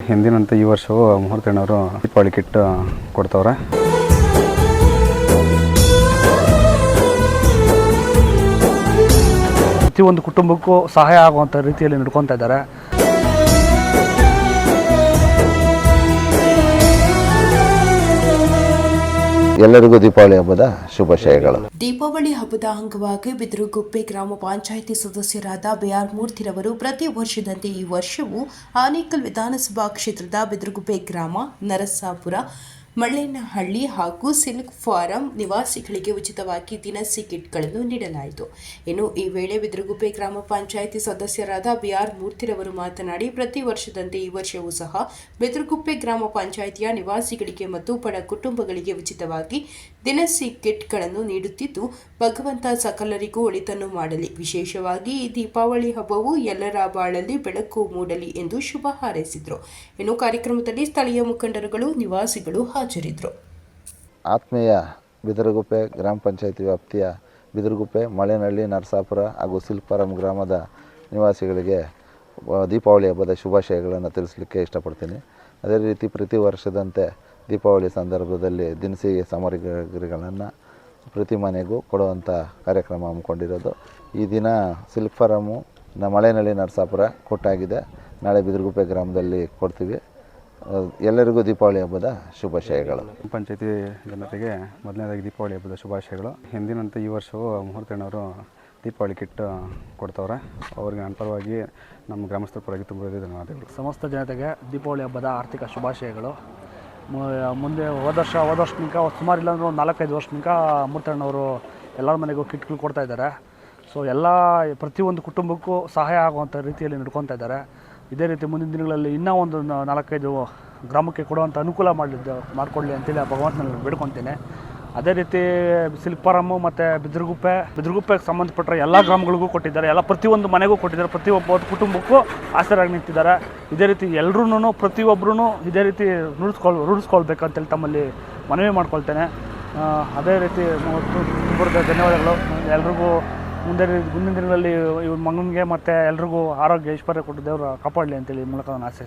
ಹಿಂದಿನಂತೆ ಈ ವರ್ಷವೂ ಮುಹೂರ್ತಣ್ಣವರು ದೀಪಾವಳಿ ಕಿಟ್ ಕೊಡ್ತವ್ರೆ. ಪ್ರತಿಯೊಂದು ಕುಟುಂಬಕ್ಕೂ ಸಹಾಯ ಆಗುವಂಥ ರೀತಿಯಲ್ಲಿ ನಡ್ಕೊತಾ ಇದ್ದಾರೆ. ಎಲ್ಲರಿಗೂ ದೀಪಾವಳಿ ಹಬ್ಬದ ಶುಭಾಶಯಗಳು. ದೀಪಾವಳಿ ಹಬ್ಬದ ಅಂಗವಾಗಿ ಬಿದರುಗುಪ್ಪೆ ಗ್ರಾಮ ಪಂಚಾಯಿತಿ ಸದಸ್ಯರಾದ ಬಿಆರ್ ಮೂರ್ತಿರವರು ಪ್ರತಿ ವರ್ಷದಂತೆ ಈ ವರ್ಷವೂ ಆನೇಕಲ್ ವಿಧಾನಸಭಾ ಕ್ಷೇತ್ರದ ಬಿದರುಗುಪ್ಪೆ ಗ್ರಾಮ, ನರಸಾಪುರ, ಮಳ್ಳೇನಹಳ್ಳಿ ಹಾಗೂ ಸಿಲ್ಕ್ ಫಾರಂ ನಿವಾಸಿಗಳಿಗೆ ಉಚಿತವಾಗಿ ದಿನಸಿ ಕಿಟ್ಗಳನ್ನು ನೀಡಲಾಯಿತು. ಇನ್ನು ಈ ವೇಳೆ ಬಿದರುಗುಪ್ಪೆ ಗ್ರಾಮ ಪಂಚಾಯಿತಿ ಸದಸ್ಯರಾದ ಬಿಆರ್ ಮೂರ್ತಿರವರು ಮಾತನಾಡಿ, ಪ್ರತಿ ವರ್ಷದಂತೆ ಈ ವರ್ಷವೂ ಸಹ ಬಿದರುಗುಪ್ಪೆ ಗ್ರಾಮ ಪಂಚಾಯಿತಿಯ ನಿವಾಸಿಗಳಿಗೆ ಮತ್ತು ಬಡ ಕುಟುಂಬಗಳಿಗೆ ಉಚಿತವಾಗಿ ದಿನಸಿ ಕಿಟ್ಗಳನ್ನು ನೀಡುತ್ತಿದ್ದು, ಭಗವಂತ ಸಕಲರಿಗೂ ಒಳಿತನ್ನು ಮಾಡಲಿ. ವಿಶೇಷವಾಗಿ ಈ ದೀಪಾವಳಿ ಹಬ್ಬವು ಎಲ್ಲರ ಬಾಳಲ್ಲಿ ಬೆಳಕು ಮೂಡಲಿ ಎಂದು ಶುಭ ಹಾರೈಸಿದರು. ಇನ್ನು ಕಾರ್ಯಕ್ರಮದಲ್ಲಿ ಸ್ಥಳೀಯ ಮುಖಂಡರುಗಳು, ನಿವಾಸಿಗಳು ಹಾಜರಿದ್ದರು. ಆತ್ಮೀಯ ಬಿದರುಗುಪ್ಪೆ ಗ್ರಾಮ ಪಂಚಾಯಿತಿ ವ್ಯಾಪ್ತಿಯ ಬಿದರುಗುಪ್ಪೆ, ಮಳ್ಳೇನಹಳ್ಳಿ, ನರಸಾಪುರ ಹಾಗೂ ಸಿಲ್ಕ್ಫಾರಂ ಗ್ರಾಮದ ನಿವಾಸಿಗಳಿಗೆ ದೀಪಾವಳಿ ಹಬ್ಬದ ಶುಭಾಶಯಗಳನ್ನು ತಿಳಿಸಲಿಕ್ಕೆ ಇಷ್ಟಪಡ್ತೀನಿ. ಅದೇ ರೀತಿ ಪ್ರತಿ ವರ್ಷದಂತೆ ದೀಪಾವಳಿ ಸಂದರ್ಭದಲ್ಲಿ ದಿನಸಿ ಸಾಮಗ್ರಿಗಳನ್ನು ಪ್ರತಿ ಮನೆಗೂ ಕೊಡುವಂಥ ಕಾರ್ಯಕ್ರಮ ಹಮ್ಮಿಕೊಂಡಿರೋದು. ಈ ದಿನ ಸಿಲ್ಕ್ ಫಾರಮು ಮಳ್ಳೇನಹಳ್ಳಿ, ನರಸಾಪುರ ಕೊಟ್ಟಾಗಿದೆ. ನಾಳೆ ಬಿದರುಗುಪ್ಪೆ ಗ್ರಾಮದಲ್ಲಿ ಕೊಡ್ತೀವಿ. ಎಲ್ಲರಿಗೂ ದೀಪಾವಳಿ ಹಬ್ಬದ ಶುಭಾಶಯಗಳು. ಪಂಚಾಯತಿ ಜನತೆಗೆ ಮೊದಲನೇದಾಗಿ ದೀಪಾವಳಿ ಹಬ್ಬದ ಶುಭಾಶಯಗಳು. ಹಿಂದಿನಂತೆ ಈ ವರ್ಷವೂ ಮುಹೂರ್ತಣ್ಣವರು ದೀಪಾವಳಿ ಕಿಟ್ ಕೊಡ್ತವ್ರೆ. ಅವ್ರಿಗೆ ನನ್ನ ಪರವಾಗಿ ನಮ್ಮ ಗ್ರಾಮಸ್ಥರ ಪರವಾಗಿ ತುಂಬ ಧನ್ಯವಾದಗಳು. ಸಮಸ್ತ ಜನತೆಗೆ ದೀಪಾವಳಿ ಹಬ್ಬದ ಆರ್ಥಿಕ ಶುಭಾಶಯಗಳು. ಮುಂದೆ ಹೋದ ವರ್ಷನಿಕ ಸುಮಾರು ಇಲ್ಲಾಂದ್ರೆ ಒಂದು 4-5 ವರ್ಷನಿಕ ಮೂರ್ತಣ್ಣವರು ಎಲ್ಲರ ಮನೆಗೂ ಕಿಟ್ಗಳು ಕೊಡ್ತಾ ಇದ್ದಾರೆ. ಸೊ ಪ್ರತಿಯೊಂದು ಕುಟುಂಬಕ್ಕೂ ಸಹಾಯ ಆಗುವಂಥ ರೀತಿಯಲ್ಲಿ ನಡ್ಕೊತಾ ಇದ್ದಾರೆ. ಇದೇ ರೀತಿ ಮುಂದಿನ ದಿನಗಳಲ್ಲಿ ಇನ್ನೂ ಒಂದು 4-5 ಗ್ರಾಮಕ್ಕೆ ಕೊಡುವಂಥ ಅನುಕೂಲ ಮಾಡಿಕೊಡಲಿ ಅಂತೇಳಿ ಭಗವಂತನಲ್ಲಿ ಬೇಡ್ಕೊತೇನೆ. ಅದೇ ರೀತಿ ಸಿಲ್ಕ್ ಫಾರಮ್ಮು ಮತ್ತು ಬಿದರುಗುಪ್ಪೆಗೆ ಸಂಬಂಧಪಟ್ಟ ಎಲ್ಲ ಗ್ರಾಮಗಳಿಗೂ ಕೊಟ್ಟಿದ್ದಾರೆ. ಪ್ರತಿಯೊಂದು ಮನೆಗೂ ಕೊಟ್ಟಿದ್ದಾರೆ. ಪ್ರತಿಯೊಬ್ಬ ಕುಟುಂಬಕ್ಕೂ ಆಸರಾಗಿ ನಿಂತಿದ್ದಾರೆ. ಇದೇ ರೀತಿ ಎಲ್ಲರೂ ಪ್ರತಿಯೊಬ್ಬರೂ ಇದೇ ರೀತಿ ರೂಢಿಸ್ಕೊಳ್ಬೇಕಂತೇಳಿ ತಮ್ಮಲ್ಲಿ ಮನವಿ ಮಾಡ್ಕೊಳ್ತೇನೆ. ಅದೇ ರೀತಿ ತುಂಬ ಧನ್ಯವಾದಗಳು. ಎಲ್ರಿಗೂ ಮುಂದಿನ ದಿನಗಳಲ್ಲಿ ಇವ್ರ ಮಗನಿಗೆ ಮತ್ತು ಎಲ್ರಿಗೂ ಆರೋಗ್ಯ ಐಶ್ವರ್ಯ ಕೊಟ್ಟು ದೇವರು ಕಾಪಾಡಲಿ ಅಂತೇಳಿ ಮೂಲಕ ನಾನು ಆಶಿಸ್ತೇನೆ.